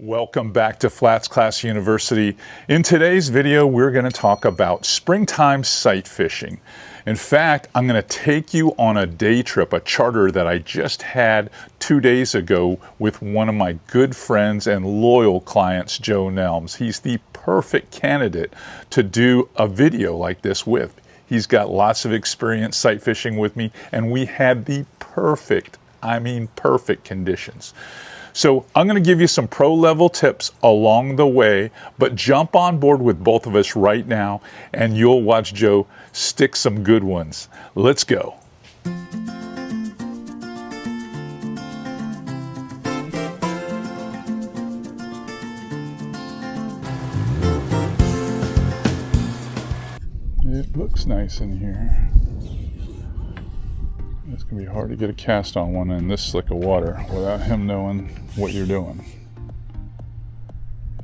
Welcome back to FlatsClass University. In today's video, we're going to talk about springtime sight fishing. In fact, I'm going to take you on a day trip, a charter that I just had 2 days ago with one of my good friends and loyal clients, Joe Nelms. He's the perfect candidate to do a video like this with. He's got lots of experience sight fishing with me, and we had the perfect, perfect conditions. So I'm going to give you some pro level tips along the way, but jump on board with both of us right now and you'll watch Joe stick some good ones. Let's go. It looks nice in here. It's going to be hard to get a cast on one in this slick of water without him knowing what you're doing.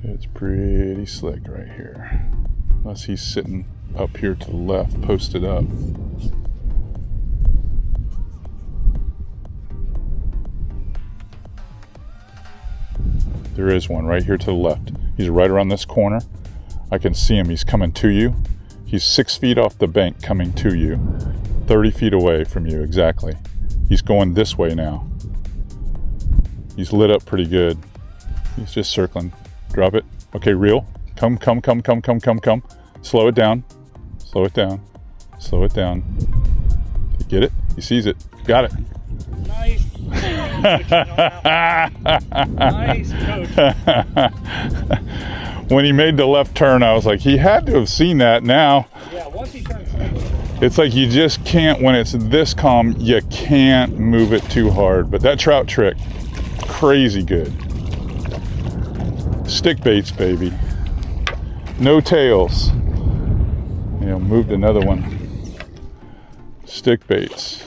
It's pretty slick right here. Unless he's sitting up here to the left, posted up. There is one right here to the left. He's right around this corner. I can see him. He's coming to you. He's 6 feet off the bank coming to you. 30 feet away from you, exactly. He's going this way now. He's lit up pretty good. He's just circling. Drop it. Okay, reel. Come. Slow it down. Slow it down. Slow it down. You get it? He sees it. Got it. Nice. Nice coach. When he made the left turn, I was like, he had to have seen that now. Yeah, once he turns. It's like you just can't, when it's this calm, you can't move it too hard. But that trout trick, crazy good. Stick baits, baby. No tails. You know, moved another one. Stick baits.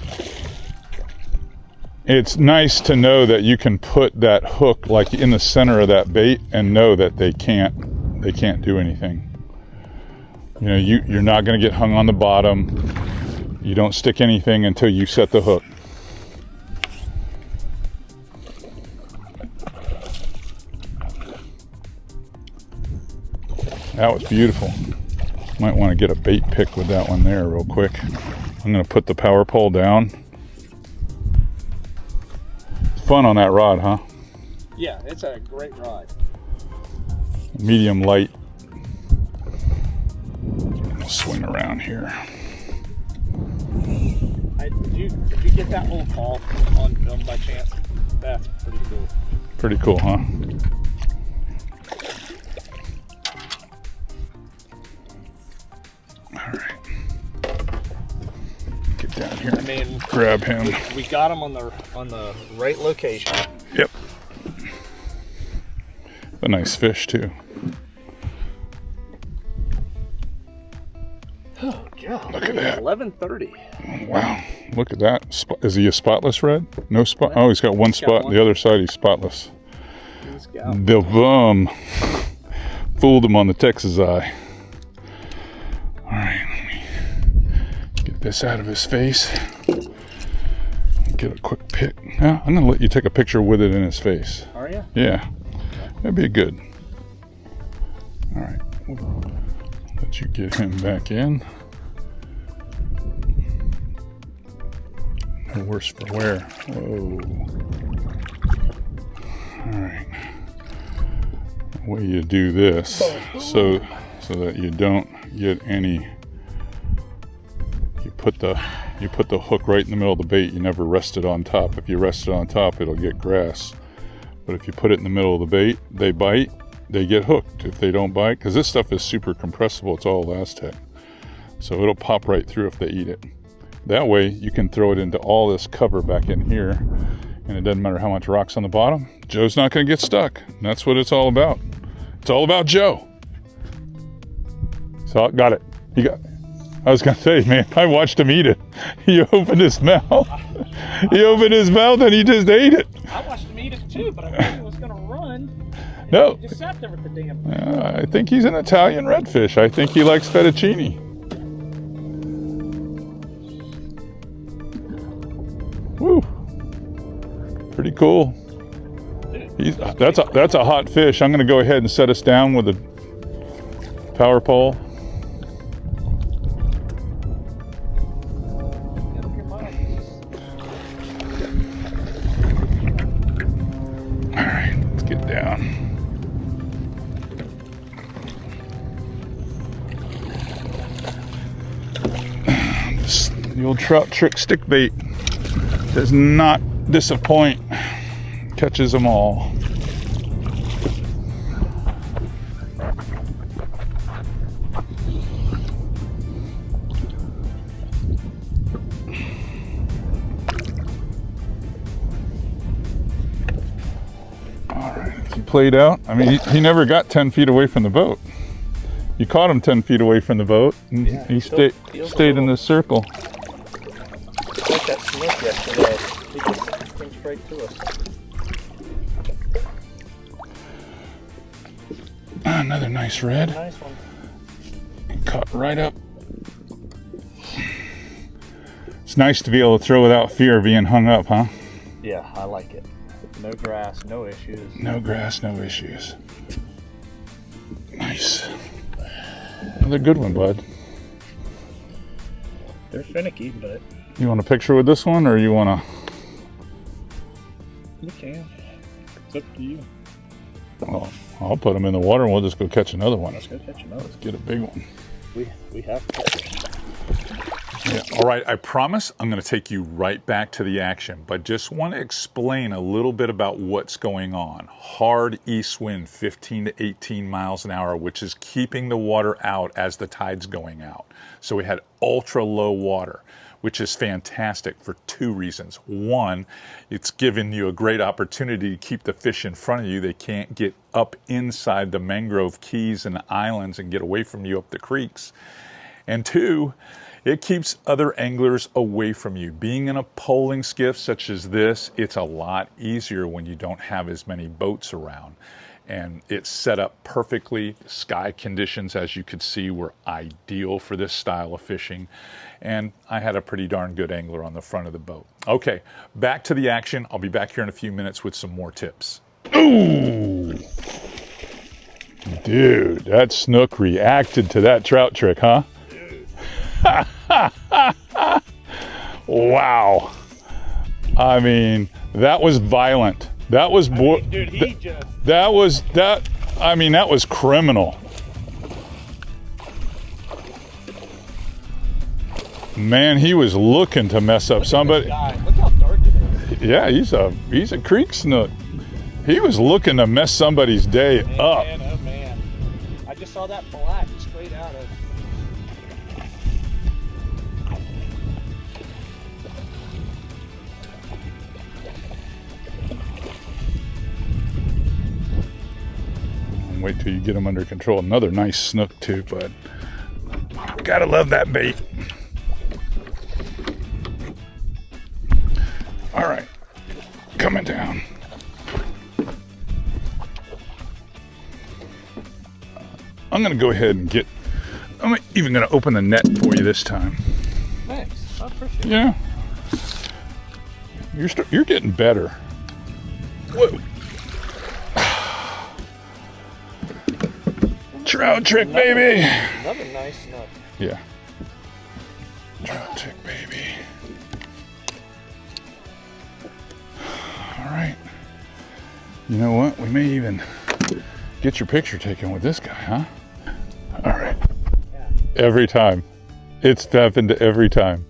It's nice to know that you can put that hook like in the center of that bait and know that they can't do anything. You know, you're not going to get hung on the bottom. You don't stick anything until you set the hook. That was beautiful. Might want to get a bait pick with that one there real quick. I'm going to put the power pole down. It's fun on that rod, huh? Yeah, it's a great rod. Medium light. Swing around here. Did you get that whole call on film by chance? That's pretty cool. Pretty cool, huh? All right. Get down here. I mean, grab him. We got him on the right location. Yep. A nice fish too. Oh God! Look at that. 11:30. Wow! Look at that. Is he a spotless red? No spot. Oh, he's got one spot. The other side, he's spotless. The bum fooled him on the Texas eye. All right, let me get this out of his face. Get a quick pic. Yeah, I'm gonna let you take a picture with it in his face. Are you? Yeah, that'd be good. All right. Let you get him back in. No worse for wear. Whoa. All right. The way you do this, so that you don't get any. You put the hook right in the middle of the bait. You never rest it on top. If you rest it on top, it'll get grass. But if you put it in the middle of the bait, they bite. They get hooked if they don't bite, because this stuff is super compressible. It's all Elastec, so it'll pop right through if they eat it. That way you can throw it into all this cover back in here, and it doesn't matter how much rock's on the bottom. Joe's not going to get stuck. And that's what it's all about. It's all about Joe. So got it. I was going to say, man, I watched him eat it. He opened his mouth. He opened his mouth and he just ate it. I watched him eat it too, but I thought he was going to run. No. He just sat there with the damn thing. I think he's an Italian redfish. I think he likes fettuccine. Woo. Pretty cool. Dude, That's a hot fish. I'm gonna go ahead and set us down with a power pole. All right, let's get down. The old trout trick stick bait does not disappoint. Catches them all. All right, he played out. I mean, he never got 10 feet away from the boat. You caught him 10 feet away from the boat, and yeah, he stayed in this circle. Like that Snook yesterday. He just came straight to us. Another nice red. Nice one. Caught right up. It's nice to be able to throw without fear of being hung up, huh? Yeah, I like it. No grass, no issues. No grass, no issues. Nice. Another good one, bud. They're finicky, but You want a picture with this one, or you want to? you can. It's up to you. Well, I'll put them in the water and we'll just go catch another one. Let's go catch another. Let's get a big one. We have pictures. Yeah. All right, I promise I'm going to take you right back to the action, but just want to explain a little bit about what's going on. Hard east wind, 15 to 18 miles an hour, which is keeping the water out as the tide's going out. So we had ultra low water, which is fantastic for two reasons. One, it's given you a great opportunity to keep the fish in front of you. They can't get up inside the mangrove keys and islands and get away from you up the creeks. And two, it keeps other anglers away from you. Being in a poling skiff such as this, it's a lot easier when you don't have as many boats around. And it's set up perfectly. Sky conditions, as you could see, were ideal for this style of fishing. And I had a pretty darn good angler on the front of the boat. Okay, back to the action. I'll be back here in a few minutes with some more tips. Ooh! Dude, that Snook reacted to that trout trick, huh? Wow. I mean, that was violent. That was dude, that was criminal. Man, he was looking to mess up somebody. Look how dark it is. Yeah, he's a creek snook. He was looking to mess somebody's day up. Man, oh man. I just saw that black straight out of. Wait till you get him under control. Another nice snook too, bud. Gotta love that bait. All right, coming down. I'm gonna go ahead and I'm even gonna open the net for you this time. Thanks, I appreciate it. Yeah. You're getting better. Whoa. Trout trick, baby. Another nice snook. Yeah. Trout trick, baby. All right. You know what? We may even get your picture taken with this guy, huh? All right. Yeah. Every time. It's happened every time.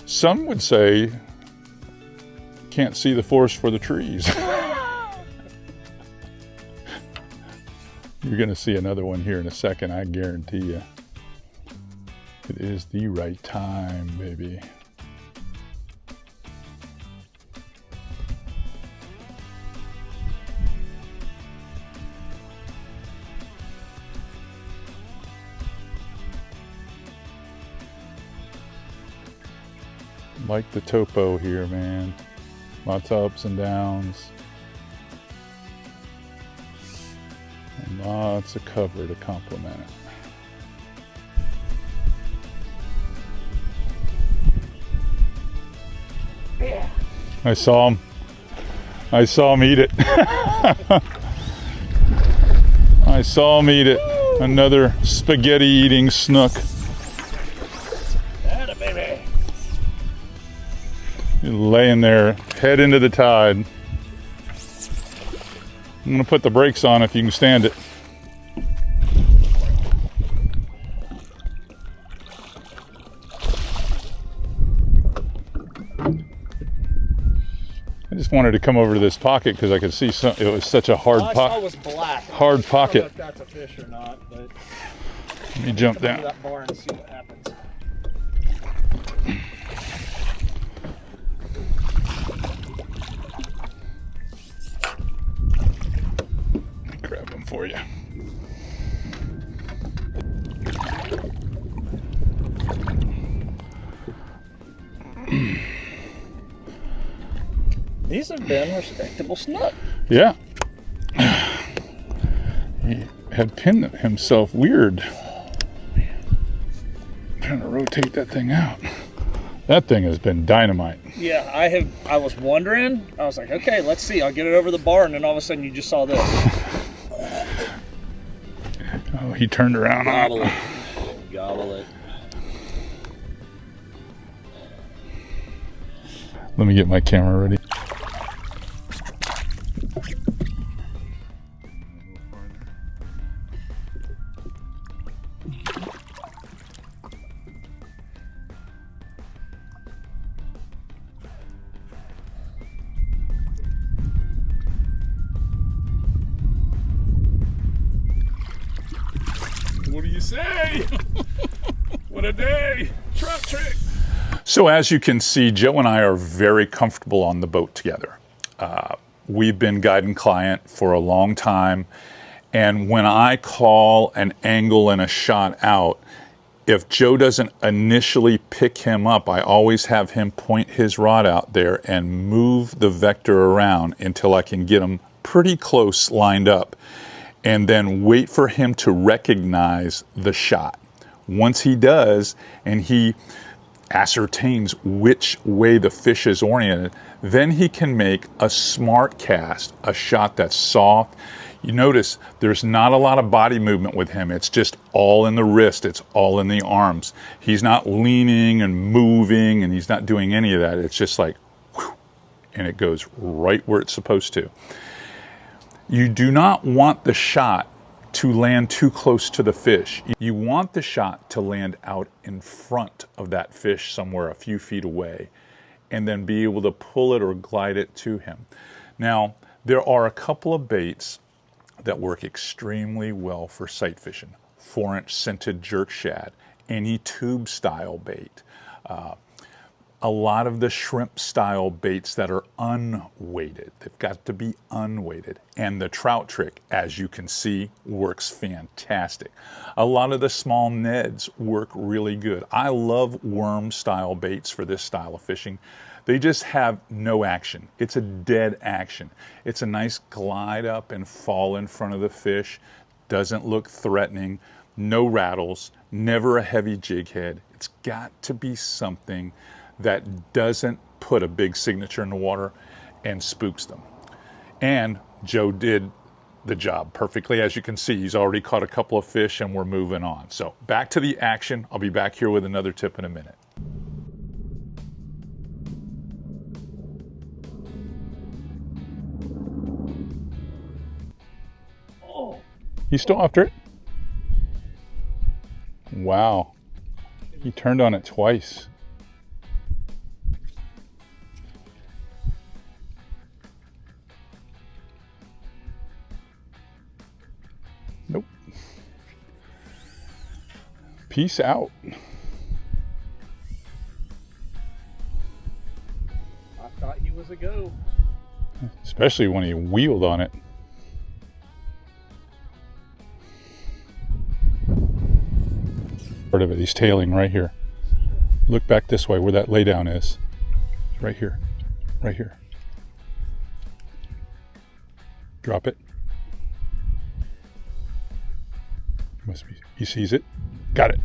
Some would say, can't see the forest for the trees. You're gonna see another one here in a second, I guarantee you. It is the right time, baby. Like the topo here, man. Lots of ups and downs. And lots of cover to complement it. I saw him. I saw him eat it. I saw him eat it. Another spaghetti eating snook. Atta baby. You're laying there, head into the tide. I'm gonna put the brakes on if you can stand it. I just wanted to come over to this pocket because I could see it was such a hard pocket. was black. Hard pocket. I don't know if that's a fish or not, but Let me jump come down. into that bar and see what happens. Grab them for you. These have been respectable snook. Yeah. He had pinned himself weird. Trying to rotate that thing out. That thing has been dynamite. Yeah, I was wondering. I was like, okay, let's see. I'll get it over the bar, and then all of a sudden you just saw this. Oh, he turned around. Gobble it. Gobble it. Let me get my camera ready. What do you say? What a day! Trout trick! So as you can see, Joe and I are very comfortable on the boat together. We've been guide and client for a long time, and when I call an angle and a shot out, if Joe doesn't initially pick him up, I always have him point his rod out there and move the vector around until I can get him pretty close lined up, and then wait for him to recognize the shot. Once he does, and he ascertains which way the fish is oriented, then he can make a smart cast, a shot that's soft. You notice there's not a lot of body movement with him. It's just all in the wrist. It's all in the arms. He's not leaning and moving, and he's not doing any of that. It's just like, whew, and it goes right where it's supposed to. You do not want the shot to land too close to the fish. You want the shot to land out in front of that fish somewhere a few feet away, and then be able to pull it or glide it to him. Now, there are a couple of baits that work extremely well for sight fishing. 4-inch scented jerk shad, any tube style bait. A lot of the shrimp style baits that are unweighted. They've got to be unweighted. And the trout trick, as you can see, works fantastic. A lot of the small Neds work really good. I love worm style baits for this style of fishing. They just have no action. It's a dead action. It's a nice glide up and fall in front of the fish. Doesn't look threatening. No rattles. Never a heavy jig head. It's got to be something that doesn't put a big signature in the water and spooks them. And Joe did the job perfectly. As you can see, he's already caught a couple of fish and we're moving on. So back to the action. I'll be back here with another tip in a minute. Oh, You still after it? Wow. He turned on it twice. Nope. Peace out. I thought he was a go. Especially when he wheeled on it. Part of it, he's tailing right here. Look back this way where that laydown is. Right here. Right here. Drop it. Must be, he sees it. Got it.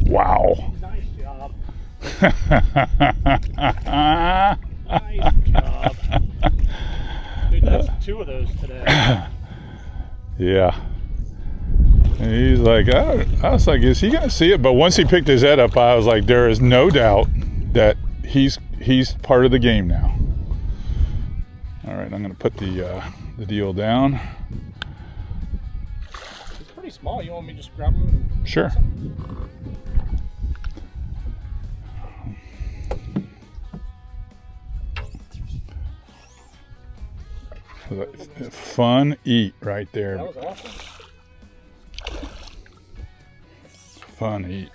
Wow. Nice job. Nice job. Dude, that's 2 of those today. Yeah. And he's like, I was like, is he gonna see it? But once he picked his head up, I was like, there is no doubt that he's part of the game now. All right, I'm gonna put the deal down. It's pretty small. You want me to just grab him? Sure. Fun eat right there. That was awesome. Fun eat.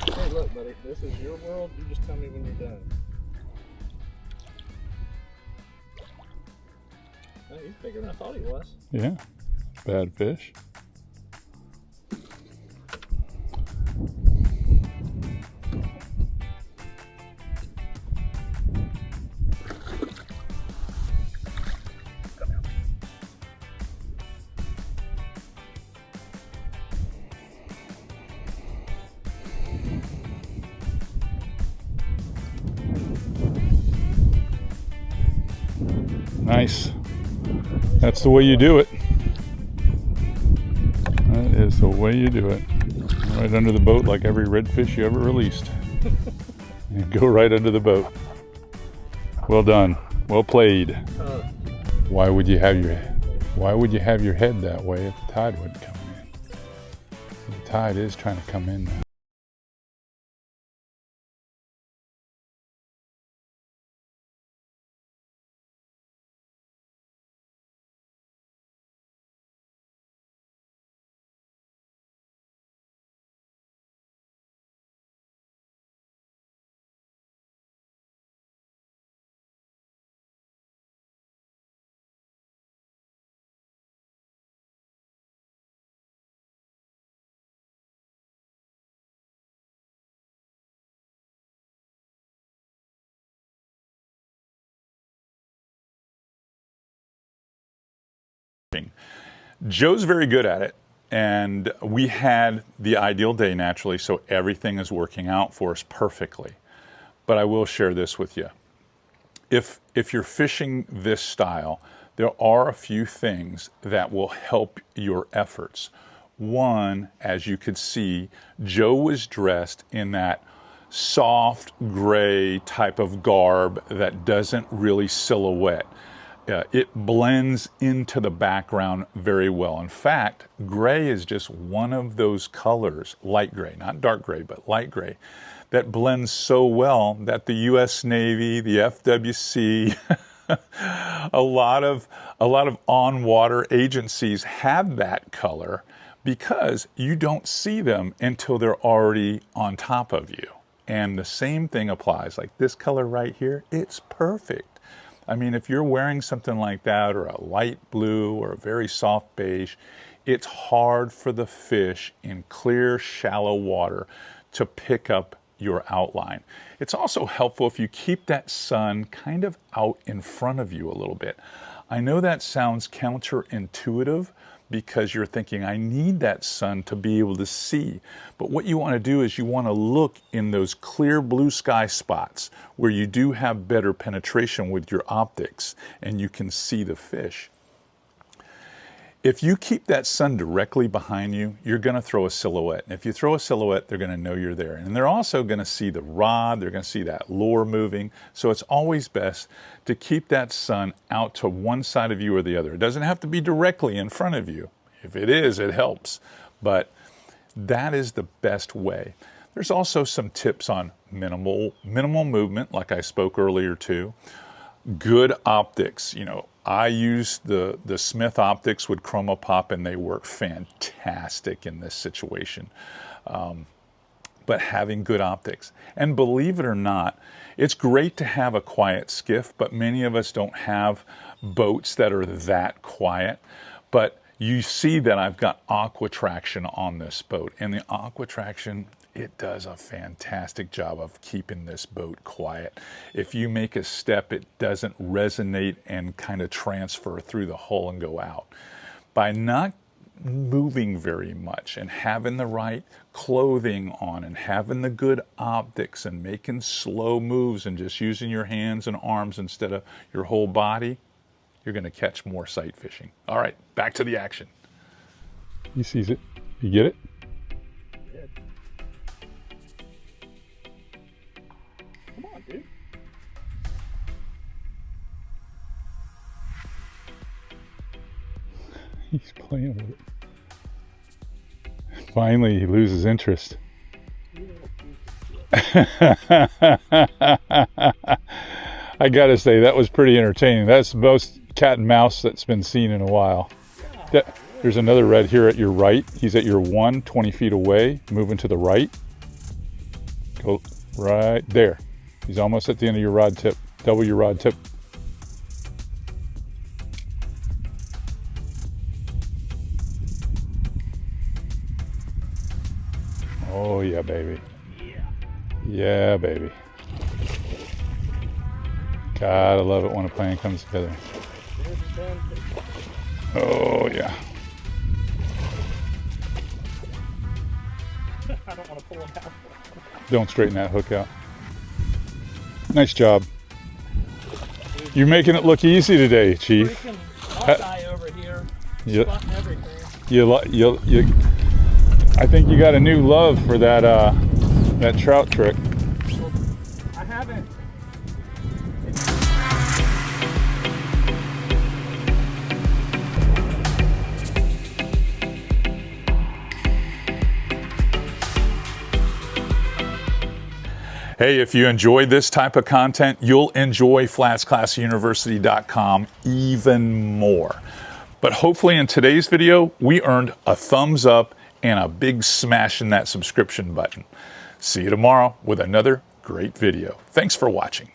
Hey, look, buddy. This is your world. You just tell me when you're done. Oh, he's bigger than I thought he was. Yeah. Bad fish. Nice. That's the way you do it. That is the way you do it. Right under the boat like every redfish you ever released. You go right under the boat. Well done. Well played. Why would you have your head that way if the tide wouldn't come in? The tide is trying to come in now. Joe's very good at it, and we had the ideal day naturally, so everything is working out for us perfectly. But I will share this with you. If you're fishing this style, there are a few things that will help your efforts. One, as you could see, Joe was dressed in that soft gray type of garb that doesn't really silhouette. It blends into the background very well. In fact, gray is just one of those colors, light gray, not dark gray, but light gray, that blends so well that the U.S. Navy, the FWC, a lot of on-water agencies have that color because you don't see them until they're already on top of you. And the same thing applies. Like this color right here, it's perfect. I mean, if you're wearing something like that, or a light blue or a very soft beige, it's hard for the fish in clear, shallow water to pick up your outline. It's also helpful if you keep that sun kind of out in front of you a little bit. I know that sounds counterintuitive because you're thinking, I need that sun to be able to see. But what you want to do is you want to look in those clear blue sky spots where you do have better penetration with your optics and you can see the fish. If you keep that sun directly behind you, you're going to throw a silhouette. And if you throw a silhouette, they're going to know you're there. And they're also going to see the rod, they're going to see that lure moving. So it's always best to keep that sun out to one side of you or the other. It doesn't have to be directly in front of you. If it is, it helps. But that is the best way. There's also some tips on minimal movement, like I spoke earlier too. Good optics, you know, I use the Smith optics with Chroma Pop and they work fantastic in this situation. But having good optics. And believe it or not, it's great to have a quiet skiff, but many of us don't have boats that are that quiet. But you see that I've got aqua traction on this boat, and the aqua traction, it does a fantastic job of keeping this boat quiet. If you make a step, it doesn't resonate and kind of transfer through the hull and go out. By not moving very much, and having the right clothing on and having the good optics and making slow moves and just using your hands and arms instead of your whole body, you're going to catch more sight fishing. All right, back to the action. He sees it. You get it? Good. Come on, dude. He's playing with it. Finally, he loses interest. I gotta say, that was pretty entertaining. That's the most cat and mouse that's been seen in a while. There's another red here at your right. He's at your 20 feet away, moving to the right. Go right there. He's almost at the end of your rod tip. Double your rod tip. Oh yeah, baby. Yeah. Yeah, baby. Gotta love it when a plan comes together. Oh yeah. I don't want to pull him out. Don't straighten that hook out. Nice job. You're making it look easy today, Chief. Freaking Hawkeye over here. You, Spotting everything. I think you got a new love for that that trout trick. I haven't. Hey, if you enjoyed this type of content, you'll enjoy FlatsClassUniversity.com even more. But hopefully in today's video, we earned a thumbs up and a big smash in that subscription button. See you tomorrow with another great video. Thanks for watching.